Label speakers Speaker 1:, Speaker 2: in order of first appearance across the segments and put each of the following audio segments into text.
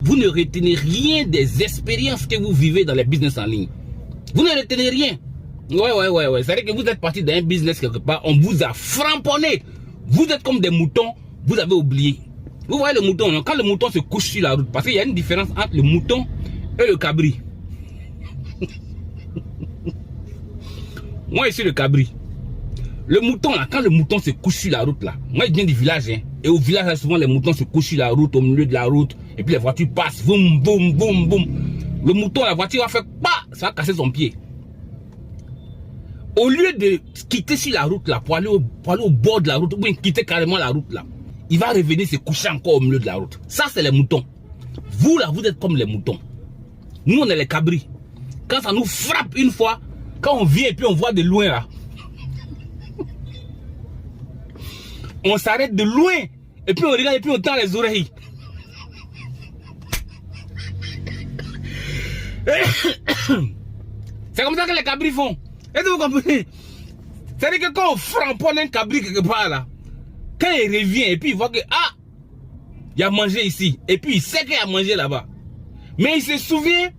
Speaker 1: Vous ne retenez rien des expériences que vous vivez dans les business en ligne. Vous ne retenez rien. Ouais. C'est-à-dire que vous êtes parti d'un business quelque part, on vous a framponné. Vous êtes comme des moutons, vous avez oublié. Vous voyez le mouton, quand le mouton se couche sur la route, parce qu'il y a une différence entre le mouton et le cabri. Moi, je suis le cabri. Le mouton, là, quand le mouton se couche sur la route, là, moi, je viens du village, hein, et au village, là, souvent, les moutons se couchent sur la route, au milieu de la route, et puis les voitures passent, boum, boum, boum, boum. Le mouton, la voiture va faire, ça va casser son pied. Au lieu de quitter sur la route, là, pour aller au bord de la route, ou bien quitter carrément la route, là, il va revenir se coucher encore au milieu de la route. Ça, c'est les moutons. Vous, là, vous êtes comme les moutons. Nous, on est les cabris. Quand ça nous frappe une fois, quand on vient et puis on voit de loin, là, on s'arrête de loin, et puis on regarde et puis on tend les oreilles. C'est comme ça que les cabris font. Est-ce que vous comprenez? C'est-à-dire que quand on framponne un cabri quelque part là, quand il revient et puis il voit que il a mangé ici, et puis il sait qu'il a mangé là-bas. Mais il se souvient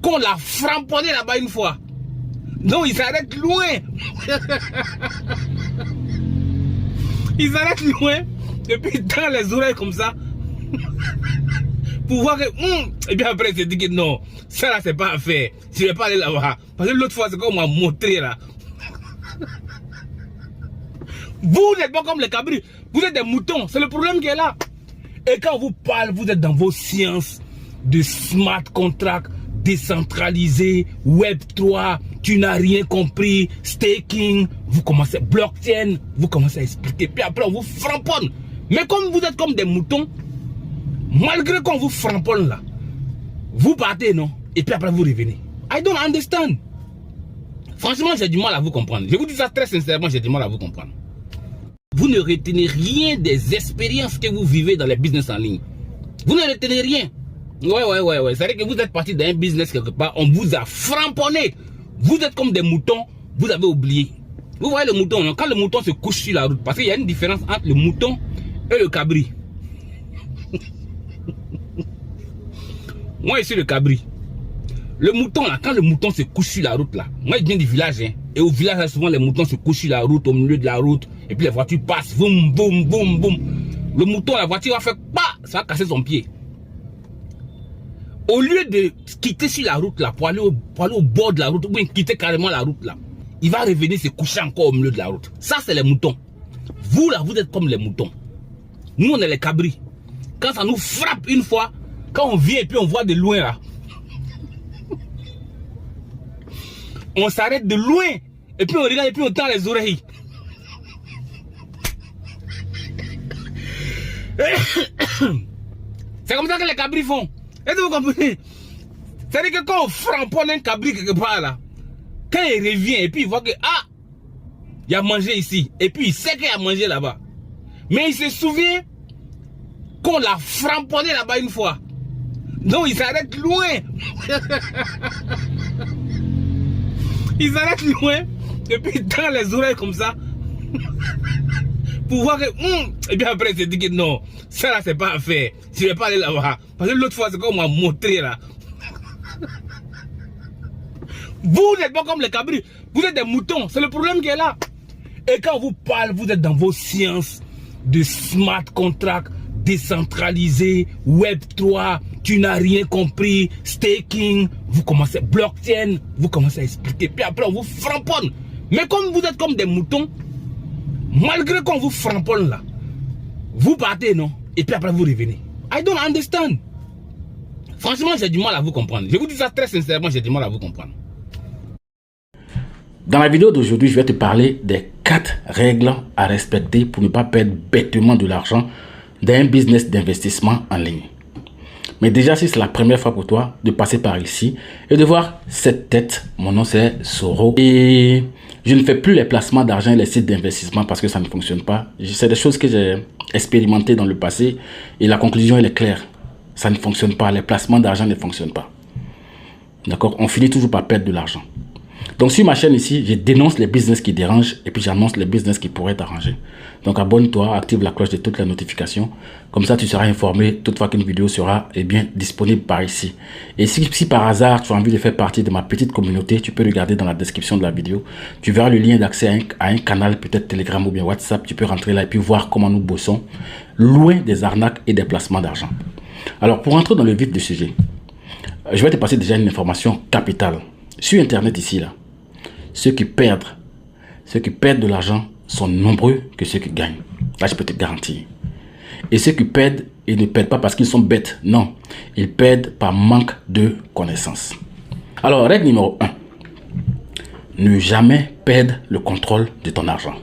Speaker 1: qu'on l'a framponné là-bas une fois. Donc il s'arrête loin. Il s'arrête loin et puis il tend les oreilles comme ça pour voir que et bien après il se dit que non, ça là c'est pas à faire, je vais pas aller là-bas parce que l'autre fois c'est comme on m'a montré là. Vous n'êtes pas comme les cabris, vous êtes des moutons, c'est le problème qui est là. Et quand on vous parle, vous êtes dans vos sciences de smart contract, décentralisé, Web 3, tu n'as rien compris, staking, vous commencez, blockchain, vous commencez à expliquer, puis après on vous framponne. Mais comme vous êtes comme des moutons, malgré qu'on vous framponne là, vous partez, non? Et puis après vous revenez. I don't understand. Franchement, j'ai du mal à vous comprendre. Je vous dis ça très sincèrement, j'ai du mal à vous comprendre. Vous ne retenez rien des expériences que vous vivez dans les business en ligne. Vous ne retenez rien. Ouais. C'est-à-dire que vous êtes parti d'un business quelque part, on vous a framponné. Vous êtes comme des moutons, vous avez oublié. Vous voyez le mouton, quand le mouton se couche sur la route, parce qu'il y a une différence entre le mouton et le cabri. Moi, je suis le cabri. Le mouton, là, quand le mouton se couche sur la route, là, moi, je viens du village, hein, et au village, là, souvent, les moutons se couchent sur la route, au milieu de la route, et puis les voitures passent, boum, boum, boum, boum. Le mouton, la voiture va faire, ça va casser son pied. Au lieu de quitter sur la route, là, pour aller au bord de la route, ou bien quitter carrément la route, là, il va revenir se coucher encore au milieu de la route. Ça, c'est les moutons. Vous, là, vous êtes comme les moutons. Nous, on est les cabris. Quand ça nous frappe une fois, quand on vient et puis on voit de loin, là, on s'arrête de loin, et puis on regarde et puis on tend les oreilles. C'est comme ça que les cabris font. Est-ce que vous comprenez? C'est-à-dire que quand on framponne un cabri quelque part là, quand il revient et puis il voit que il a mangé ici, et puis il sait qu'il a mangé là-bas. Mais il se souvient qu'on l'a framponné là-bas une fois. Donc il s'arrête loin. Il s'arrête loin et puis il tend les oreilles comme ça pour voir que et bien après il se dit que non, ça là c'est pas à faire, je vais pas aller là-bas parce que l'autre fois c'est comme on m'a montré là. Vous n'êtes pas comme les cabris, vous êtes des moutons, c'est le problème qui est là. Et quand on vous parle, vous êtes dans vos sciences de smart contract, décentralisé, Web 3, tu n'as rien compris, staking, vous commencez, blockchain, vous commencez à expliquer, puis après on vous framponne. Mais comme vous êtes comme des moutons, malgré qu'on vous framponne là, vous partez, non? Et puis après vous revenez. I don't understand. Franchement, j'ai du mal à vous comprendre. Je vous dis ça très sincèrement, j'ai du mal à vous comprendre.
Speaker 2: Dans la vidéo d'aujourd'hui, je vais te parler des 4 règles à respecter pour ne pas perdre bêtement de l'argent dans un business d'investissement en ligne. Mais déjà, si c'est la première fois pour toi de passer par ici et de voir cette tête, mon nom c'est Soro. Et je ne fais plus les placements d'argent et les sites d'investissement parce que ça ne fonctionne pas. C'est des choses que j'ai expérimentées dans le passé et la conclusion elle est claire. Ça ne fonctionne pas, les placements d'argent ne fonctionnent pas. D'accord? On finit toujours par perdre de l'argent. Donc sur ma chaîne ici, je dénonce les business qui dérangent et puis j'annonce les business qui pourraient t'arranger. Donc abonne-toi, active la cloche de toutes les notifications. Comme ça, tu seras informé toute fois qu'une vidéo sera disponible par ici. Et si par hasard, tu as envie de faire partie de ma petite communauté, tu peux regarder dans la description de la vidéo. Tu verras le lien d'accès à un canal, peut-être Telegram ou bien WhatsApp. Tu peux rentrer là et puis voir comment nous bossons, loin des arnaques et des placements d'argent. Alors, pour entrer dans le vif du sujet, je vais te passer déjà une information capitale. Sur Internet ici, là, ceux qui perdent de l'argent sont nombreux que ceux qui gagnent. Là, je peux te garantir. Et ceux qui perdent, ils ne perdent pas parce qu'ils sont bêtes. Non, ils perdent par manque de connaissances. Alors, règle numéro 1. Ne jamais perdre le contrôle de ton argent.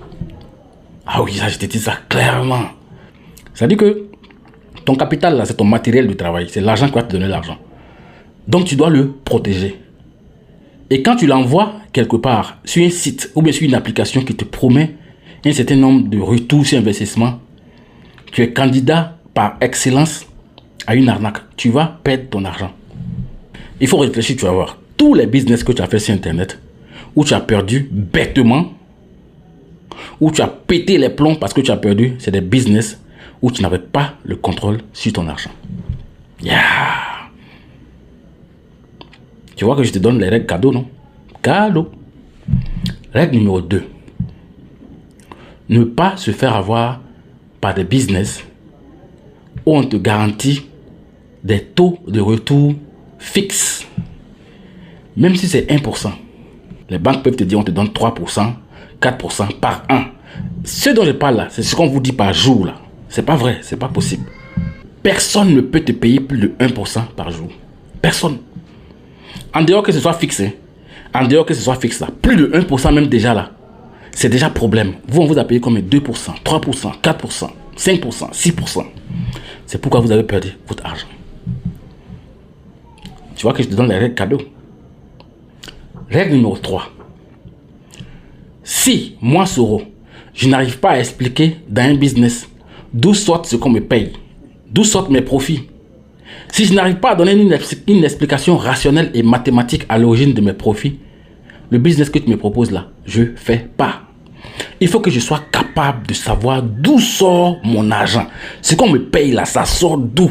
Speaker 2: Ah oui, ça, je te dis ça clairement. Ça dit que ton capital, là, c'est ton matériel de travail. C'est l'argent qui va te donner l'argent. Donc, tu dois le protéger. Et quand tu l'envoies quelque part sur un site ou bien sur une application qui te promet un certain nombre de retours sur investissement, tu es candidat par excellence à une arnaque. Tu vas perdre ton argent. Il faut réfléchir, tu vas voir. Tous les business que tu as fait sur Internet, où tu as perdu bêtement, où tu as pété les plombs parce que tu as perdu, c'est des business où tu n'avais pas le contrôle sur ton argent. Yeah. Tu vois que je te donne les règles cadeaux, non? Cadeau. Règle numéro 2. Ne pas se faire avoir par des business où on te garantit des taux de retour fixes. Même si c'est 1%. Les banques peuvent te dire on te donne 3%, 4% par an. Ce dont je parle là, c'est ce qu'on vous dit par jour là. C'est pas vrai, c'est pas possible. Personne ne peut te payer plus de 1% par jour. Personne. En dehors que ce soit fixe, en dehors que ce soit fixe là, plus de 1% même déjà là, c'est déjà problème. Vous, on vous a payé comme 2%, 3%, 4%, 5%, 6%. C'est pourquoi vous avez perdu votre argent. Tu vois que je te donne les règles cadeaux. Règle numéro 3. Si, moi, Soro, je n'arrive pas à expliquer dans un business d'où sortent ce qu'on me paye, d'où sortent mes profits, si je n'arrive pas à donner une explication rationnelle et mathématique à l'origine de mes profits, le business que tu me proposes là, je ne fais pas. Il faut que je sois capable de savoir d'où sort mon argent. Ce qu'on me paye là, ça sort d'où?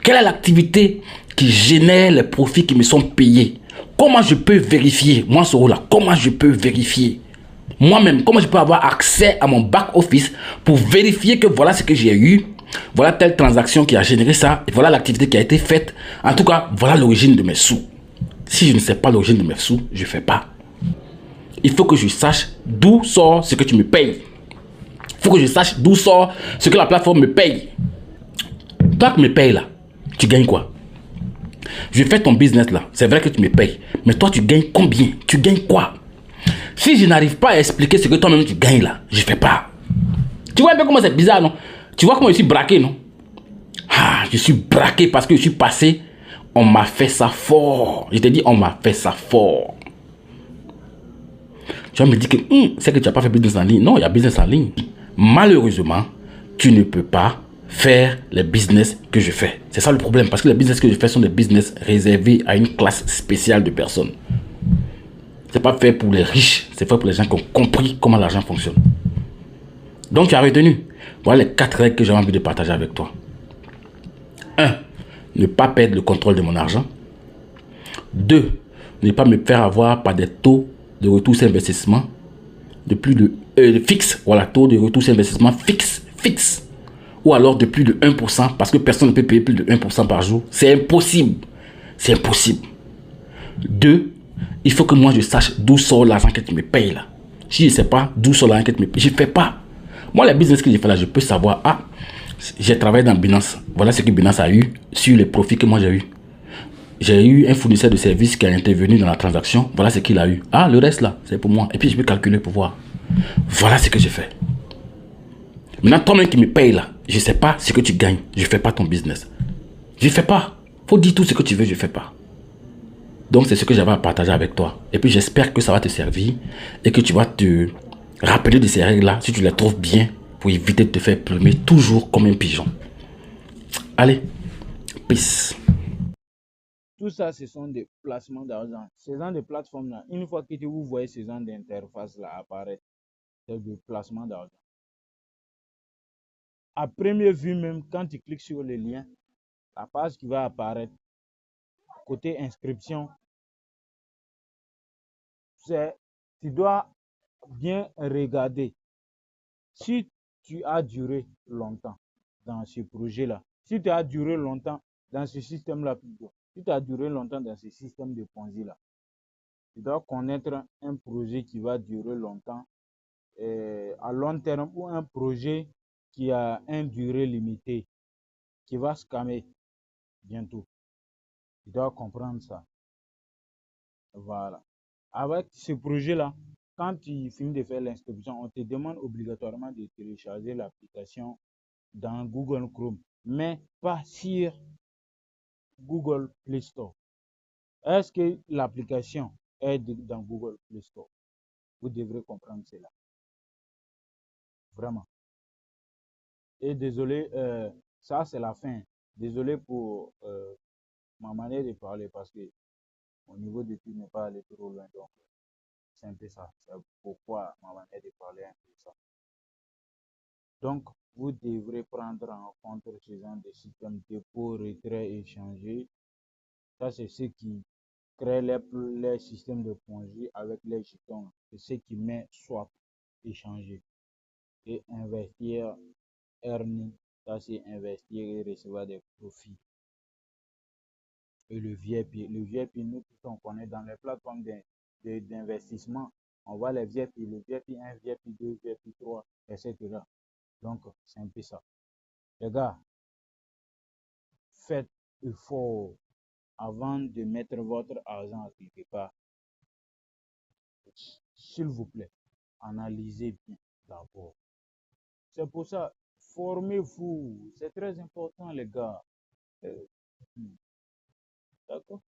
Speaker 2: Quelle est l'activité qui génère les profits qui me sont payés? Comment je peux vérifier? Moi, Soro là, comment je peux vérifier? Moi-même, comment je peux avoir accès à mon back-office pour vérifier que voilà ce que j'ai eu? Voilà telle transaction qui a généré ça. Et voilà l'activité qui a été faite. En tout cas, voilà l'origine de mes sous. Si je ne sais pas l'origine de mes sous, je ne fais pas. Il faut que je sache d'où sort ce que tu me payes. Il faut que je sache d'où sort ce que la plateforme me paye. Toi qui me payes là, tu gagnes quoi? Je fais ton business là. C'est vrai que tu me payes. Mais toi, tu gagnes combien? Tu gagnes quoi? Si je n'arrive pas à expliquer ce que toi-même tu gagnes là, je ne fais pas. Tu vois un peu comment c'est bizarre, non? Tu vois comment je suis braqué, non? Ah, je suis braqué parce que je suis passé. On m'a fait ça fort. Je t'ai dit, on m'a fait ça fort. Tu vas me dire que c'est que tu n'as pas fait business en ligne. Non, il y a business en ligne. Malheureusement, tu ne peux pas faire les business que je fais. C'est ça le problème. Parce que les business que je fais sont des business réservés à une classe spéciale de personnes. C'est pas fait pour les riches. C'est fait pour les gens qui ont compris comment l'argent fonctionne. Donc, tu as retenu. Voilà les 4 règles que j'ai envie de partager avec toi. 1. Ne pas perdre le contrôle de mon argent. 2. Ne pas me faire avoir par des taux de retour sur investissement de plus de fixe. Voilà, taux de retour sur investissement fixe. Ou alors de plus de 1% parce que personne ne peut payer plus de 1% par jour. C'est impossible. C'est impossible. 2. Il faut que moi je sache d'où sort l'argent que tu me payes là. Si je ne sais pas d'où sort l'argent que tu me payes, je ne fais pas. Moi, les business que j'ai fait là, je peux savoir, ah, j'ai travaillé dans Binance. Voilà ce que Binance a eu sur les profits que moi j'ai eu. J'ai eu un fournisseur de services qui a intervenu dans la transaction. Voilà ce qu'il a eu. Ah, le reste là, c'est pour moi. Et puis je peux calculer pour voir. Voilà ce que j'ai fait. Maintenant, toi-même qui me paye là, je ne sais pas ce que tu gagnes. Je ne fais pas ton business. Je ne fais pas. Faut dire tout ce que tu veux, je ne fais pas. Donc, c'est ce que j'avais à partager avec toi. Et puis, j'espère que ça va te servir et que tu vas te rappeler de ces règles-là si tu les trouves bien pour éviter de te faire plumer toujours comme un pigeon. Allez, peace.
Speaker 3: Tout ça, ce sont des placements d'argent. Ces genre de plateformes-là, une fois que vous voyez ces genre d'interface-là apparaître, c'est du placement d'argent. À première vue même, quand tu cliques sur le lien, la page qui va apparaître, côté inscription, tu dois bien regarder si tu as duré longtemps dans ce projet-là. Si tu as duré longtemps dans ce système-là, si tu as duré longtemps dans ce système de Ponzi-là, tu dois connaître un projet qui va durer longtemps à long terme ou un projet qui a une durée limitée, qui va scammer bientôt. Tu dois comprendre ça. Voilà. Avec ce projet-là, quand tu finis de faire l'inscription, on te demande obligatoirement de télécharger l'application dans Google Chrome, mais pas sur Google Play Store. Est-ce que l'application est dans Google Play Store? Vous devrez comprendre cela. Vraiment. Et désolé, ça c'est la fin. Désolé pour ma manière de parler parce que mon niveau d'études n'est pas allé trop loin. Donc, c'est un peu ça. C'est pourquoi ma manière de parler est un peu ça. Donc, vous devrez prendre en compte ce genre de système dépôt, retrait, échanger. Ça, c'est ce qui crée les systèmes de Ponzi avec les jetons. C'est ce qui met swap, échanger. Et investir, earning, ça c'est investir et recevoir des profits. Et le VIP, nous tous on connaît dans les plateformes d'investissement. On voit les VIP, le VIP 1, VIP 2, VIP 3, etc. Donc, c'est un peu ça. Les gars, faites effort avant de mettre votre argent quelque part. S'il vous plaît, analysez bien d'abord. C'est pour ça, formez-vous. C'est très important, les gars. D'accord?